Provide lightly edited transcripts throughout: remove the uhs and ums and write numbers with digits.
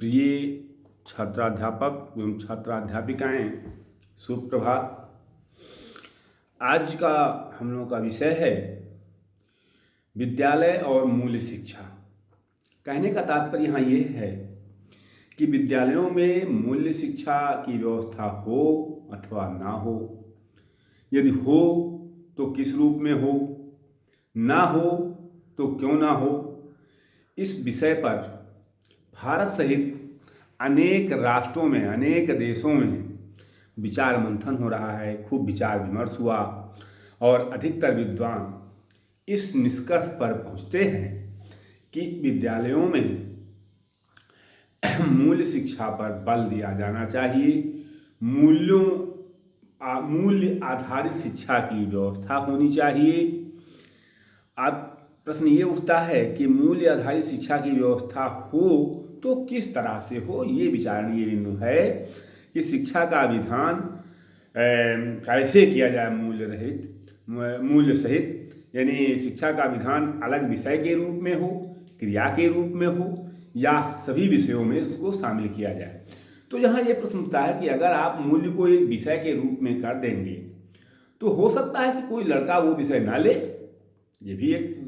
प्रिय छात्राध्यापक एवं छात्राध्यापिकाएं, शुभ प्रभात। आज का हम लोगों का विषय है विद्यालय और मूल्य शिक्षा। कहने का तात्पर्य यहाँ ये है कि विद्यालयों में मूल्य शिक्षा की व्यवस्था हो अथवा ना हो, यदि हो तो किस रूप में हो, ना हो तो क्यों ना हो, इस विषय पर भारत सहित अनेक राष्ट्रों में, अनेक देशों में विचार मंथन हो रहा है। खूब विचार विमर्श हुआ और अधिकतर विद्वान इस निष्कर्ष पर पहुँचते हैं कि विद्यालयों में मूल्य शिक्षा पर बल दिया जाना चाहिए। मूल्य आधारित शिक्षा की व्यवस्था होनी चाहिए। अब प्रश्न ये उठता है कि मूल्य आधारित शिक्षा की व्यवस्था हो तो किस तरह से हो। ये विचारणीय बिंदु है कि शिक्षा का विधान कैसे किया जाए मूल्य सहित, यानी शिक्षा का विधान अलग विषय के रूप में हो, क्रिया के रूप में हो, या सभी विषयों में उसको शामिल किया जाए। तो यहाँ ये प्रश्न उठता है कि अगर आप मूल्य को एक विषय के रूप में कर देंगे तो हो सकता है कि कोई लड़का वो विषय ना ले। ये भी एक,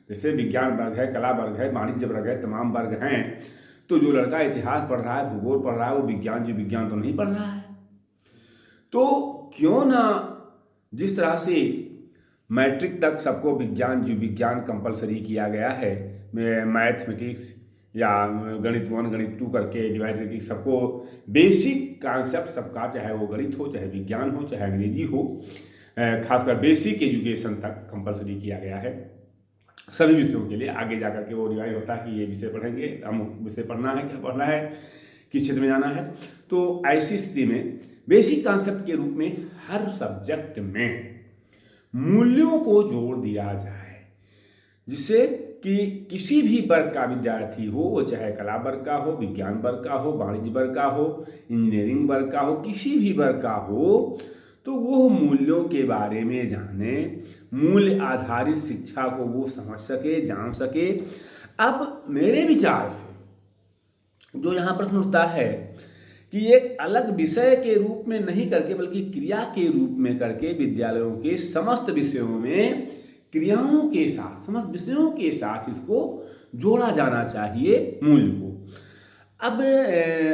जैसे विज्ञान वर्ग है, कला वर्ग है, वाणिज्य वर्ग है, तमाम वर्ग हैं, तो जो लड़का इतिहास पढ़ रहा है, भूगोल पढ़ रहा है, वो विज्ञान तो नहीं पढ़ रहा है। तो क्यों ना जिस तरह से मैट्रिक तक सबको विज्ञान कंपलसरी किया गया है, मैथमेटिक्स या गणित 1 गणित 2 करके डिवाइड, सबको बेसिक कॉन्सेप्ट सबका, चाहे वो गणित हो, चाहे विज्ञान हो, चाहे अंग्रेजी हो, खासकर बेसिक एजुकेशन तक कंपलसरी किया गया है सभी विषयों के लिए। आगे जाकर के वो रिवाइज होता है कि ये विषय पढ़ेंगे, अमुक विषय पढ़ना है, क्या पढ़ना है, किस क्षेत्र में जाना है। तो ऐसी स्थिति में बेसिक कॉन्सेप्ट के रूप में हर सब्जेक्ट में मूल्यों को जोड़ दिया जाए, जिससे कि किसी भी वर्ग का विद्यार्थी हो, वो चाहे कला वर्ग का हो, विज्ञान वर्ग का हो, वाणिज्य वर्ग का हो, इंजीनियरिंग वर्ग का हो, किसी भी वर्ग का हो, तो वो मूल्यों के बारे में जाने, मूल्य आधारित शिक्षा को वो समझ सके, जान सके। अब मेरे विचार से जो यहाँ प्रश्न उठता है कि एक अलग विषय के रूप में नहीं करके बल्कि क्रिया के रूप में करके विद्यालयों के समस्त विषयों में क्रियाओं के साथ, समस्त विषयों के साथ इसको जोड़ा जाना चाहिए मूल्य को। अब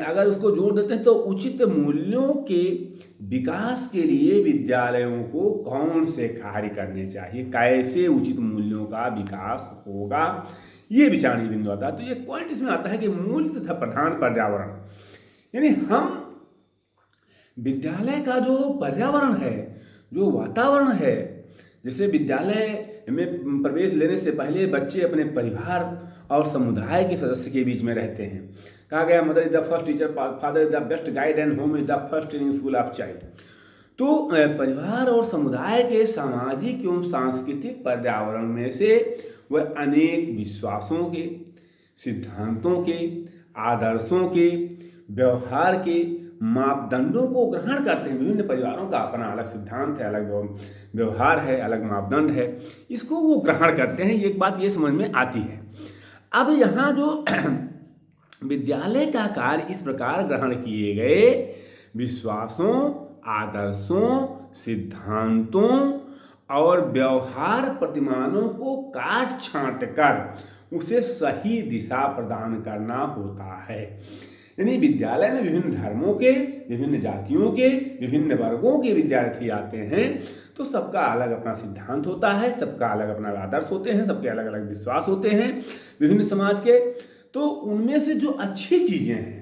अगर उसको जोड़ देते हैं तो उचित मूल्यों के विकास के लिए विद्यालयों को कौन से कार्य करने चाहिए, कैसे उचित मूल्यों का विकास होगा, ये विचारणीय बिंदु आता है। तो एक पॉइंट इसमें आता है कि मूल्य तथा प्रधान पर्यावरण, यानी हम विद्यालय का जो पर्यावरण है, जो वातावरण है, जैसे विद्यालय में प्रवेश लेने से पहले बच्चे अपने परिवार और समुदाय के सदस्य के बीच में रहते हैं। कहा गया mother is the first teacher, father is the best guide and home is the first training school of child. तो परिवार और समुदाय के सामाजिक एवं सांस्कृतिक पर्यावरण में से वह अनेक विश्वासों के, सिद्धांतों के, आदर्शों के, व्यवहार के मापदंडों को ग्रहण करते हैं। विभिन्न परिवारों का अपना अलग सिद्धांत है, अलग व्यवहार है, अलग मापदंड है, इसको वो ग्रहण करते हैं। एक बात ये समझ में आती है। अब यहाँ जो विद्यालय का कार्य इस प्रकार ग्रहण किए गए विश्वासों, आदर्शों, सिद्धांतों और व्यवहार प्रतिमानों को काट छांट कर उसे सही दिशा प्रदान करना होता है। यानी विद्यालय में विभिन्न धर्मों के, विभिन्न जातियों के, विभिन्न वर्गों के विद्यार्थी आते हैं, तो सबका अलग अपना सिद्धांत होता है, सबका अलग अपना आदर्श होते हैं, सबके अलग अलग विश्वास होते हैं विभिन्न समाज के। तो उनमें से जो अच्छी चीज़ें हैं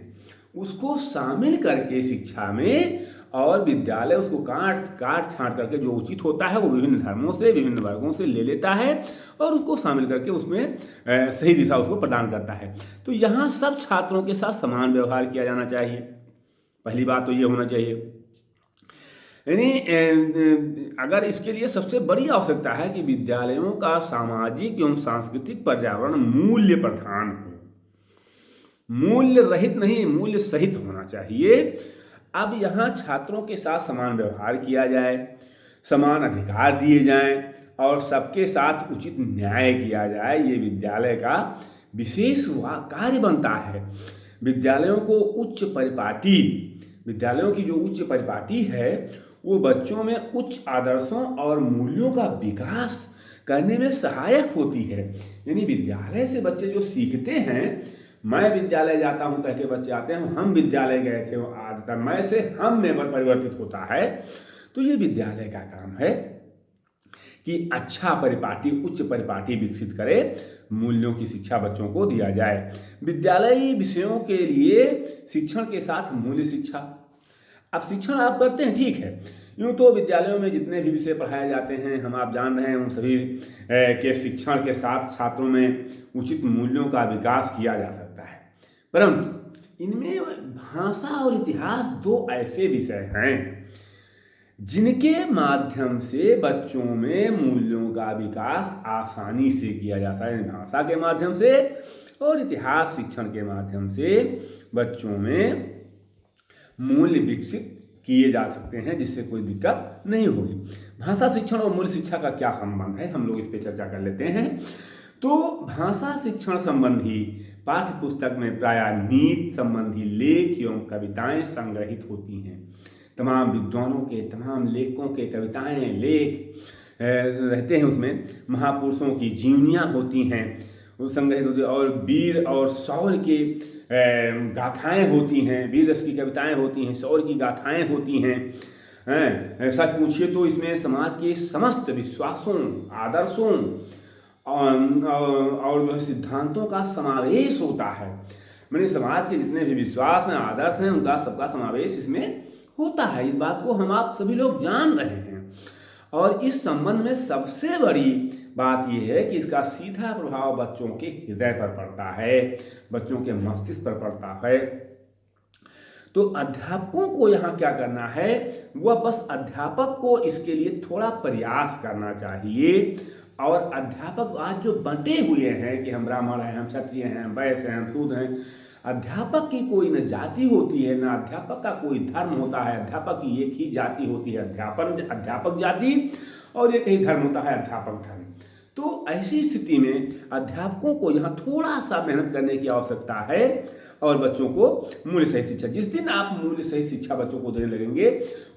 उसको शामिल करके शिक्षा में, और विद्यालय उसको काट छांट करके जो उचित होता है वो विभिन्न धर्मों से, विभिन्न वर्गों से ले लेता है और उसको शामिल करके उसमें सही दिशा उसको प्रदान करता है। तो यहाँ सब छात्रों के साथ समान व्यवहार किया जाना चाहिए। पहली बात तो ये होना चाहिए। यानी अगर इसके लिए सबसे बड़ी आवश्यकता है कि विद्यालयों का सामाजिक एवं सांस्कृतिक पर्यावरण मूल्य प्रधान हो, मूल्य रहित नहीं, मूल्य सहित होना चाहिए। अब यहाँ छात्रों के साथ समान व्यवहार किया जाए, समान अधिकार दिए जाएं और सबके साथ उचित न्याय किया जाए, ये विद्यालय का विशेष कार्य बनता है। विद्यालयों को उच्च परिपाटी, विद्यालयों की जो उच्च परिपाटी है वो बच्चों में उच्च आदर्शों और मूल्यों का विकास करने में सहायक होती है। यानी विद्यालय से बच्चे जो सीखते हैं, मैं विद्यालय जाता हूँ कह के बच्चे आते हैं, हम विद्यालय गए थे, आदत मैं से हम में परिवर्तित होता है। तो ये विद्यालय का काम है कि अच्छा परिपाटी, उच्च परिपाटी विकसित करे, मूल्यों की शिक्षा बच्चों को दिया जाए। विद्यालयी विषयों के लिए शिक्षण के साथ मूल्य शिक्षा। अब शिक्षण आप करते हैं, ठीक है, यूँ तो विद्यालयों में जितने भी विषय पढ़ाए जाते हैं हम आप जान रहे हैं, उन सभी के शिक्षण के साथ छात्रों में उचित मूल्यों का विकास किया जा सकता है, परंतु इनमें भाषा और इतिहास दो ऐसे विषय हैं जिनके माध्यम से बच्चों में मूल्यों का विकास आसानी से किया जा सकता है। भाषा के माध्यम से और इतिहास शिक्षण के माध्यम से बच्चों में मूल्य विकसित किए जा सकते हैं, जिससे कोई दिक्कत नहीं होगी। भाषा शिक्षण और मूल्य शिक्षा का क्या संबंध है, हम लोग इस पे चर्चा कर लेते हैं। तो भाषा शिक्षण संबंधी पाठ्य पुस्तक में प्रायः नीति संबंधी लेख एवं कविताएं संग्रहित होती हैं। तमाम विद्वानों के, तमाम लेखकों के कविताएं, लेख रहते हैं, उसमें महापुरुषों की जीवनियाँ होती हैं, वो संग्रहित होती है, और वीर और शौर्य के गाथाएं होती हैं, वीर रस की कविताएं होती हैं, शौर्य की गाथाएं होती हैं। सच पूछिए तो इसमें समाज के समस्त विश्वासों, आदर्शों और जो है सिद्धांतों का समावेश होता है। मैंने समाज के जितने भी विश्वास हैं, आदर्श हैं, उनका सबका समावेश इसमें होता है। इस बात को हम आप सभी लोग जान रहे हैं, और इस संबंध में सबसे बड़ी बात यह है कि इसका सीधा प्रभाव बच्चों के हृदय पर पड़ता है, बच्चों के मस्तिष्क पर पड़ता है। तो अध्यापकों को यहाँ क्या करना है, वह बस अध्यापक को इसके लिए थोड़ा प्रयास करना चाहिए। और अध्यापक आज जो बंटे हुए हैं कि हम ब्राह्मण हैं, हम क्षत्रिय हैं, हम वैश्य हैं, हम शूद्र हैं, अध्यापक की कोई न जाति होती है, न अध्यापक का कोई धर्म होता है। अध्यापक की एक ही जाति होती है, अध्यापक जाति, और एक ही धर्म होता है, अध्यापक धर्म। तो ऐसी स्थिति में अध्यापकों को यहाँ थोड़ा सा मेहनत करने की आवश्यकता है, और बच्चों को मूल्य सही शिक्षा, जिस दिन आप मूल्य सही शिक्षा बच्चों को देने लगेंगे,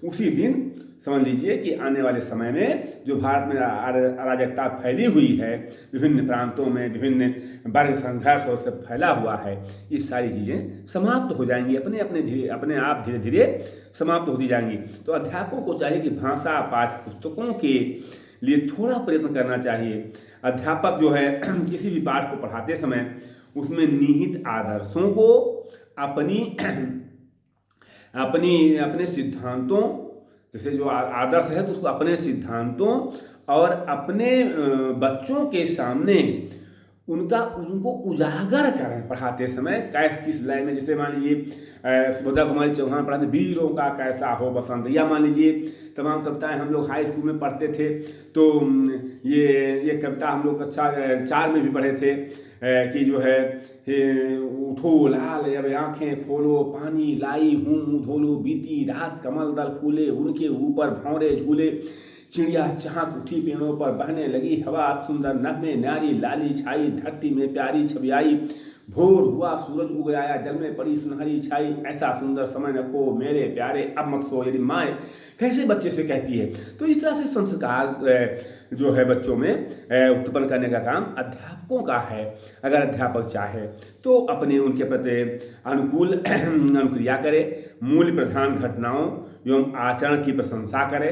उसी दिन समझ लीजिए कि आने वाले समय में जो भारत में अराजकता फैली हुई है, विभिन्न प्रांतों में विभिन्न वर्ग संघर्ष और सब फैला हुआ है, ये सारी चीज़ें समाप्त हो जाएंगी, अपने आप धीरे धीरे समाप्त होती जाएंगी। तो अध्यापकों को चाहिए कि भाषा पाठ्य पुस्तकों के लिए थोड़ा प्रयत्न करना चाहिए। अध्यापक जो है किसी भी पाठ को पढ़ाते समय उसमें निहित आदर्शों को अपने सिद्धांतों, जैसे जो आदर्श है तो उसको अपने सिद्धांतों और अपने बच्चों के सामने उनको उजागर करें पढ़ाते समय। किस लय में, जैसे मान लीजिए सुभद्रा कुमारी चौहान पढ़ाते वीरों का कैसा हो बसंत, या मान लीजिए तमाम कविताएं हम लोग हाई स्कूल में पढ़ते थे, तो ये कविता हम लोग कक्षा 4 में भी पढ़े थे कि जो है उठो लाल अब आँखें खोलो, पानी लाई हूँ मुँह धोलो, बीती रात कमल दल फूले, उनके ऊपर भौरे झूले, चिड़िया चहक उठी पेड़ों पर, बहने लगी हवा सुंदर नगमे, नारी लाली छाई, धरती में प्यारी छवि आई, भोर हुआ सूरज उग आया, जल में पड़ी सुनहरी छाई, ऐसा सुंदर समय न खो मेरे प्यारे अब मत सो। यदि माँ कैसे बच्चे से कहती है, तो इस तरह से संस्कार जो है बच्चों में उत्पन्न करने का काम अध्यापकों का है। अगर अध्यापक चाहे तो अपने उनके प्रति अनुकूल अनुक्रिया करे, मूल्य प्रधान घटनाओं एवं आचरण की प्रशंसा करे,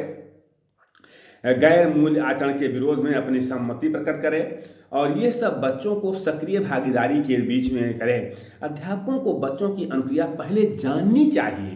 गैर मूल्य आचरण के विरोध में अपनी सम्मति प्रकट करें, और ये सब बच्चों को सक्रिय भागीदारी के बीच में करें। अध्यापकों को बच्चों की अनुक्रिया पहले जाननी चाहिए,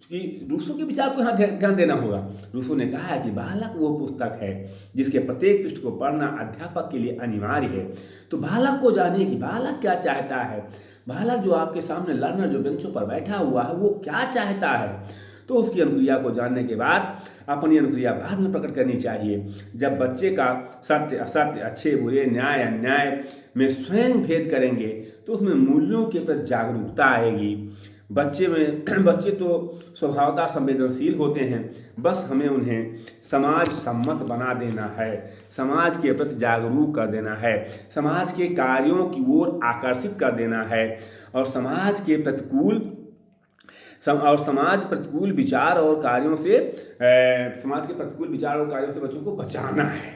क्योंकि रूसो के विचार को यहाँ ध्यान देना होगा। रूसो ने कहा है कि बालक वो पुस्तक है जिसके प्रत्येक पृष्ठ को पढ़ना अध्यापक के लिए अनिवार्य है। तो बालक को जानिए कि बालक क्या चाहता है, बालक जो आपके सामने लर्नर जो बेंचों पर बैठा हुआ है वो क्या चाहता है। तो उसकी अनुक्रिया को जानने के बाद अपनी अनुक्रिया बाद में प्रकट करनी चाहिए। जब बच्चे का सत्य असत्य, अच्छे बुरे, न्याय अन्याय में स्वयं भेद करेंगे तो उसमें मूल्यों के प्रति जागरूकता आएगी। बच्चे तो स्वभावतः संवेदनशील होते हैं, बस हमें उन्हें समाज सम्मत बना देना है, समाज के प्रति जागरूक कर देना है, समाज के कार्यों की ओर आकर्षित कर देना है और समाज प्रतिकूल विचार और कार्यों से बच्चों को बचाना है।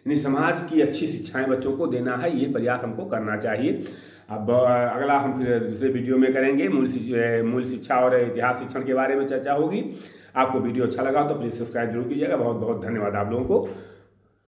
यानी समाज की अच्छी शिक्षाएं बच्चों को देना है, ये प्रयास हमको करना चाहिए। अब अगला हम फिर दूसरे वीडियो में करेंगे, मूल शिक्षा और इतिहास शिक्षण के बारे में चर्चा होगी। आपको वीडियो अच्छा लगा तो प्लीज़ सब्सक्राइब जरूर कीजिएगा। बहुत बहुत धन्यवाद आप लोगों को।